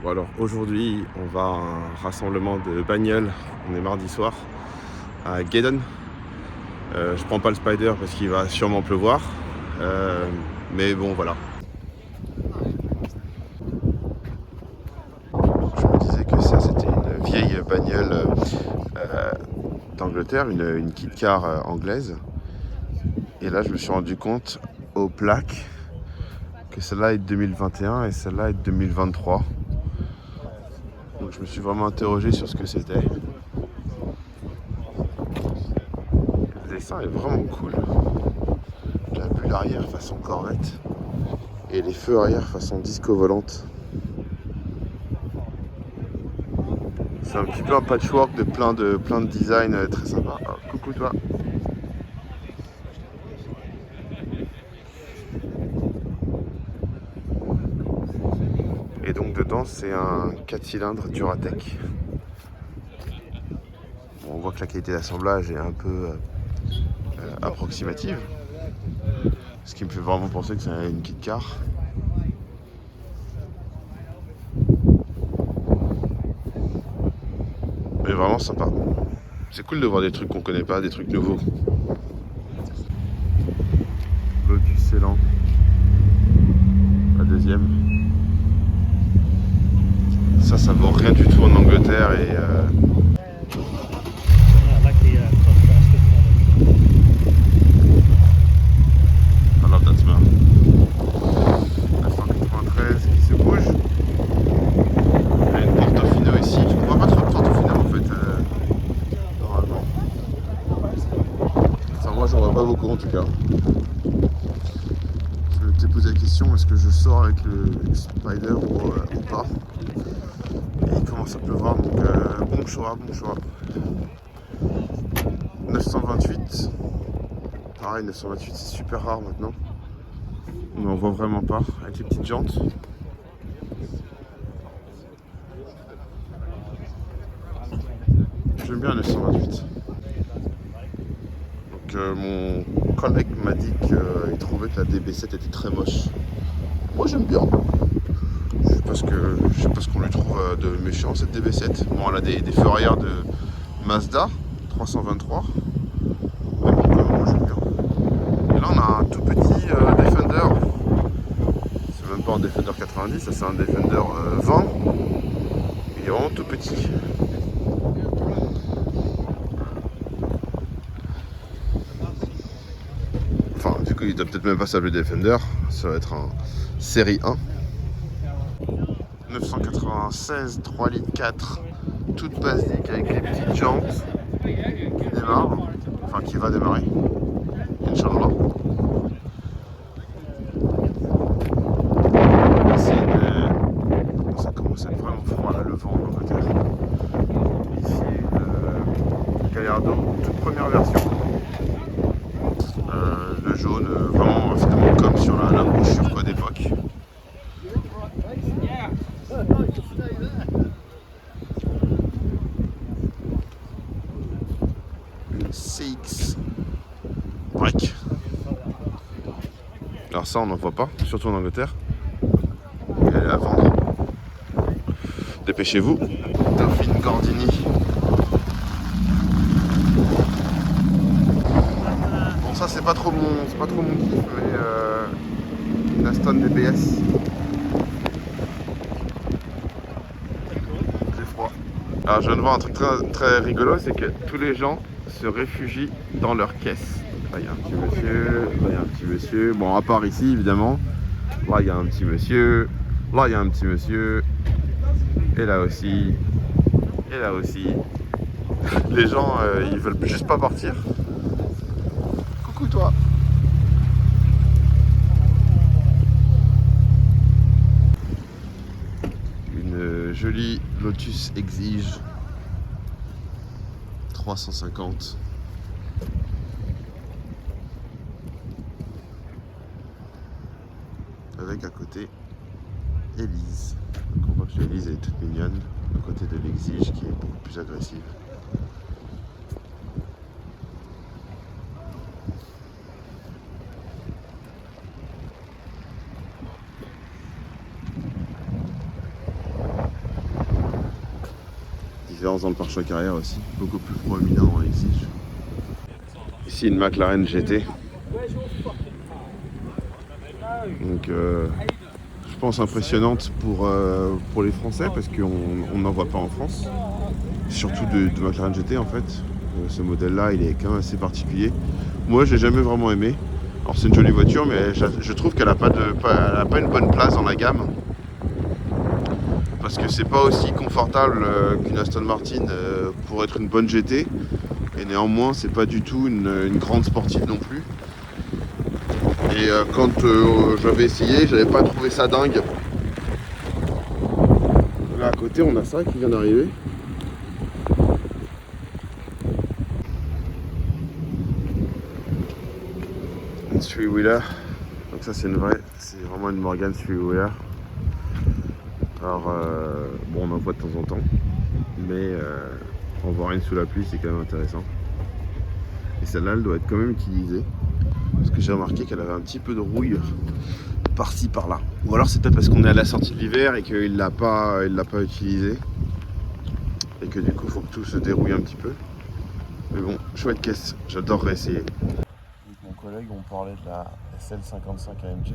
Bon alors aujourd'hui on va à un rassemblement de bagnoles, on est mardi soir à Gaydon. Je prends pas le Spider parce qu'il va sûrement pleuvoir, mais bon voilà. Je me disais que ça c'était une vieille bagnole d'Angleterre, une Kit Car anglaise. Et là je me suis rendu compte aux plaques que celle-là est de 2021 et celle-là est de 2023. Donc je me suis vraiment interrogé sur ce que c'était. Le dessin est vraiment cool. La bulle arrière façon Corvette et les feux arrière façon disco volante. C'est un petit peu un patchwork de plein de designs très sympas. Oh, coucou toi. Et donc dedans c'est un 4 cylindres Duratec. Bon, on voit que la qualité d'assemblage est un peu approximative. Ce qui me fait vraiment penser que c'est une Kit Car. Mais vraiment sympa. C'est cool de voir des trucs qu'on connaît pas, des trucs nouveaux. Lotus Ceylan. La deuxième. Ça vaut rien du tout en Angleterre et I love that smell. La 193 qui se bouge. Il y a une Portofino ici. Je ne vois pas trop de Portofino en fait. Normalement. Enfin moi j'en vois pas beaucoup en tout cas. Je t'ai posé la question, est-ce que je sors avec le Spider ou pas? Et il commence à pleuvoir donc bon choix. 928. Pareil 928 c'est super rare maintenant. On n'en voit vraiment pas avec les petites jantes. J'aime bien le 928. Donc mon collègue m'a dit qu'il trouvait que la DB7 était très moche. Moi j'aime bien. Je sais pas ce qu'on lui trouve de méchant cette DB7. Bon elle a des feux arrière de Mazda 323. Mais bon, moi j'aime bien. Et là on a un tout petit Defender. C'est même pas un Defender 90, ça c'est un Defender 20. Il est vraiment tout petit. Enfin, du coup, il doit peut-être même pas s'appeler Defender. Ça va être un série 1. 996, 3 litres 4, toute basique avec les petites jantes qui démarre. Enfin, qui va démarrer. Inch'Allah. Ça commence à être vraiment froid là, le vent en Angleterre. Ici, Gallardo, toute première version. Le jaune, vraiment finalement comme sur la brochure d'époque. Une CX break. Alors ça on n'en voit pas, surtout en Angleterre. Elle est à vendre. Dépêchez-vous. Dauphine Gordini. Bon ça c'est pas trop mon kiff, mais une Aston DBS. J'ai froid. Alors je viens de voir un truc très rigolo, c'est que tous les gens se réfugient dans leur caisse. Là il y a un petit monsieur, là il y a un petit monsieur. Bon à part ici évidemment. Là il y a un petit monsieur. Là il y a un petit monsieur. Et là aussi. Et là aussi. Les gens ils veulent juste pas partir. Coucou toi. Une jolie Lotus Exige 350. Avec à côté Elise. Donc on voit que l'Elise est toute mignonne à côté de l'Exige qui est beaucoup plus agressive. différence dans le pare-choc arrière aussi, beaucoup plus proéminent en Exige. Ici une McLaren GT. Donc je pense impressionnante pour les Français parce qu'on n'en voit pas en France. Surtout de McLaren GT en fait. Ce modèle-là, il est quand même assez particulier. Moi, j'ai jamais vraiment aimé. Alors c'est une jolie voiture, mais je trouve qu'elle n'a pas une bonne place dans la gamme. Parce que c'est pas aussi confortable qu'une Aston Martin pour être une bonne GT. Et néanmoins, c'est pas du tout une grande sportive non plus. Et quand j'avais essayé, j'avais pas trouvé ça dingue. Là à côté, on a ça qui vient d'arriver. Une three-wheeler. Donc ça c'est vraiment une Morgan three-wheeler. Alors bon, on en voit de temps en temps, mais en voir une sous la pluie, c'est quand même intéressant. Et celle-là, elle doit être quand même utilisée, parce que j'ai remarqué qu'elle avait un petit peu de rouille par-ci par-là. Ou alors c'est peut-être parce qu'on est à la sortie de l'hiver et qu'il l'a pas utilisée, et que du coup, il faut que tout se dérouille un petit peu. Mais bon, chouette caisse, j'adorerais essayer. Avec mon collègue, on parlait de la SL55 AMG qui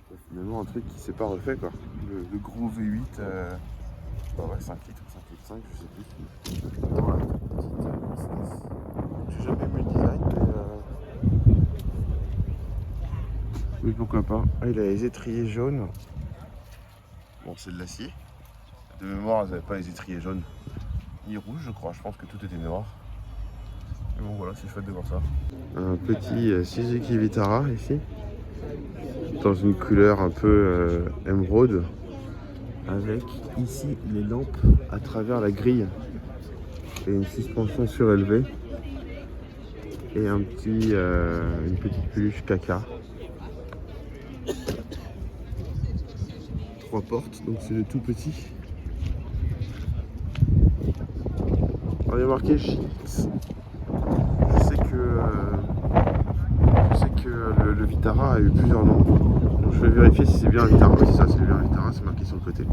était finalement un truc qui s'est pas refait quoi. Le gros V8, bah ouais, 5 litres, 5 litres 5, je sais plus. Dans la petite Mercedes. J'ai jamais aimé le design, mais pourquoi pas. Ah, il a les étriers jaunes. Bon, c'est de l'acier. De mémoire, ils n'avaient pas les étriers jaunes. Ni rouges, je crois. Je pense que tout était noir. Mais bon, voilà, c'est chouette de voir ça. Un petit Suzuki Vitara ici. Dans une couleur un peu émeraude, avec ici les lampes à travers la grille et une suspension surélevée et une petite peluche caca. 3 portes, donc c'est le tout petit. On est marqué GX. Je sais que le Vitara a eu plusieurs noms. Donc je vais vérifier si c'est bien un Vitara. Oui, c'est ça, c'est bien un Vitara, c'est marqué sur le côté.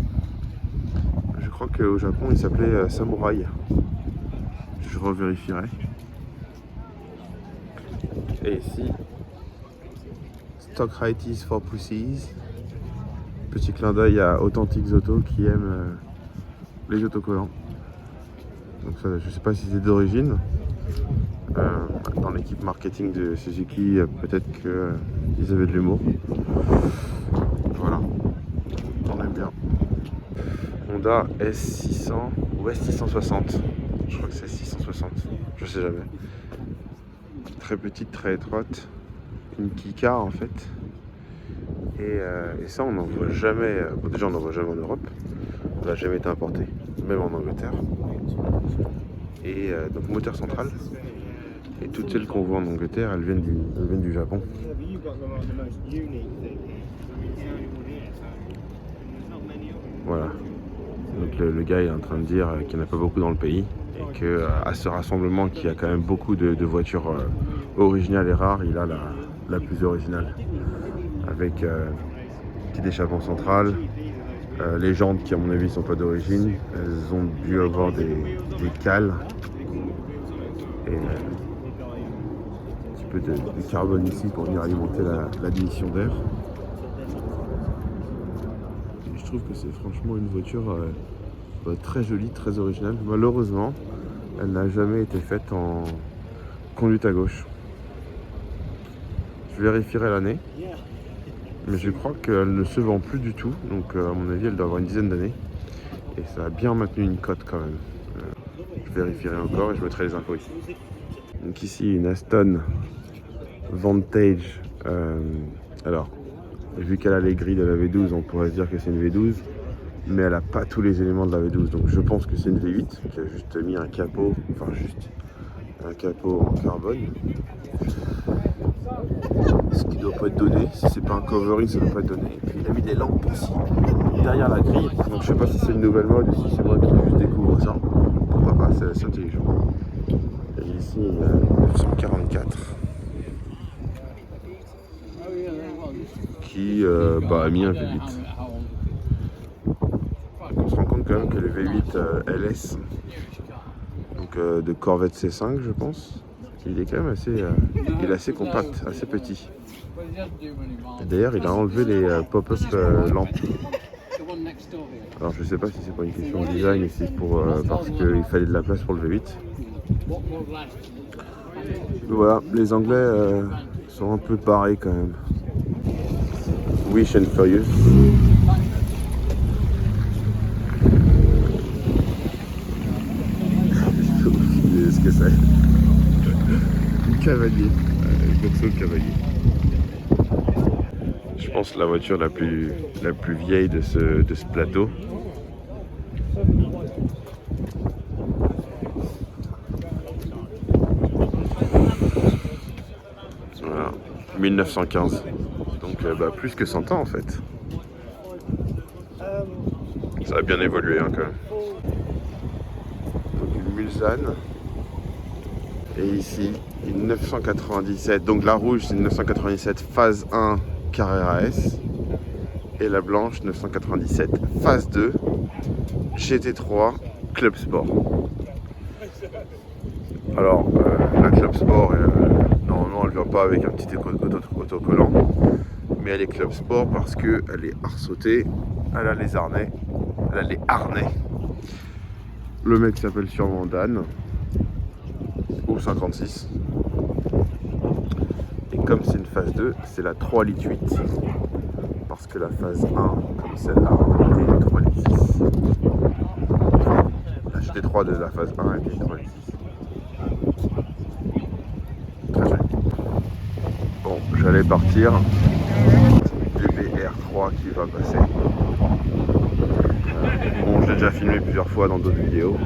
Je crois qu'au Japon il s'appelait Samurai. Je revérifierai. Et ici, Stock Heighties for Pussies. Petit clin d'œil à Authentics Auto qui aime les autocollants. Donc ça, je sais pas si c'est d'origine. Dans l'équipe marketing de Suzuki, peut-être qu'ils avaient de l'humour. Voilà, on aime bien. Honda S600 ou S660. Je crois que c'est 660, je sais jamais. Très petite, très étroite. Une keycar en fait. Et ça, on n'en voit jamais. Bon, déjà, on n'en voit jamais en Europe. Ça n'a jamais été importé, même en Angleterre. Et donc, moteur central. Et toutes celles qu'on voit en Angleterre, elles viennent du Japon. Voilà. Donc le gars est en train de dire qu'il n'y en a pas beaucoup dans le pays. Et qu'à ce rassemblement, qui a quand même beaucoup de voitures originales et rares, il a la plus originale. Avec petit échappement central. Les jantes qui à mon avis ne sont pas d'origine. Elles ont dû avoir des cales. Et peu de carbone ici pour venir alimenter l'admission d'air. Je trouve que c'est franchement une voiture très jolie, très originale. Malheureusement, elle n'a jamais été faite en conduite à gauche. Je vérifierai l'année, mais je crois qu'elle ne se vend plus du tout. Donc à mon avis, elle doit avoir une dizaine d'années. Et ça a bien maintenu une cote quand même. Je vérifierai encore et je mettrai les infos ici. Donc ici, une Aston Vantage. Alors, vu qu'elle a les grilles de la V12, on pourrait se dire que c'est une V12, mais elle n'a pas tous les éléments de la V12. Donc je pense que c'est une V8 qui a juste mis un capot, un capot en carbone. Ce qui ne doit pas être donné. Si c'est pas un covering, ça ne doit pas être donné. Et puis il a mis des lampes aussi derrière la grille. Donc je sais pas si c'est une nouvelle mode ou si c'est moi qui juste découvre ça. Pourquoi pas, c'est intelligent. Et ici, 944. Qui a mis un V8. On se rend compte quand même que le V8 LS, donc de Corvette C5 je pense, il est quand même assez, il est assez compact, assez petit. Et d'ailleurs il a enlevé les pop-up lampes. Alors je sais pas si c'est pas une question de design ou si c'est pour parce qu'il fallait de la place pour le V8. Mais voilà, les Anglais sont un peu pareils quand même. Wish and Furious. Ce que c'est. Cavalier. Boxo cavalier. Je pense la voiture la plus vieille de ce plateau. Voilà, 1915. Donc plus que 100 ans en fait. Ça a bien évolué hein, quand même. Donc une Mulsanne. Et ici, une 997. Donc la rouge c'est une 997 phase 1 Carrera S. Et la blanche 997 phase 2 GT3 Club Sport. Alors la Club Sport, normalement elle ne vient pas avec un petit autocollant, mais elle est Club Sport parce qu'elle est arceautée, elle a les harnais, Le mec s'appelle sûrement Dan, ou 56. Et comme c'est une phase 2, c'est la 3 litres 8. Parce que la phase 1, comme celle-là, était une 3 litres 6. La GT3 de la phase 1 était une 3 litres 6. Très joli. Bon, j'allais partir. DBR3 qui va passer. Bon, je l'ai déjà filmé plusieurs fois dans d'autres vidéos.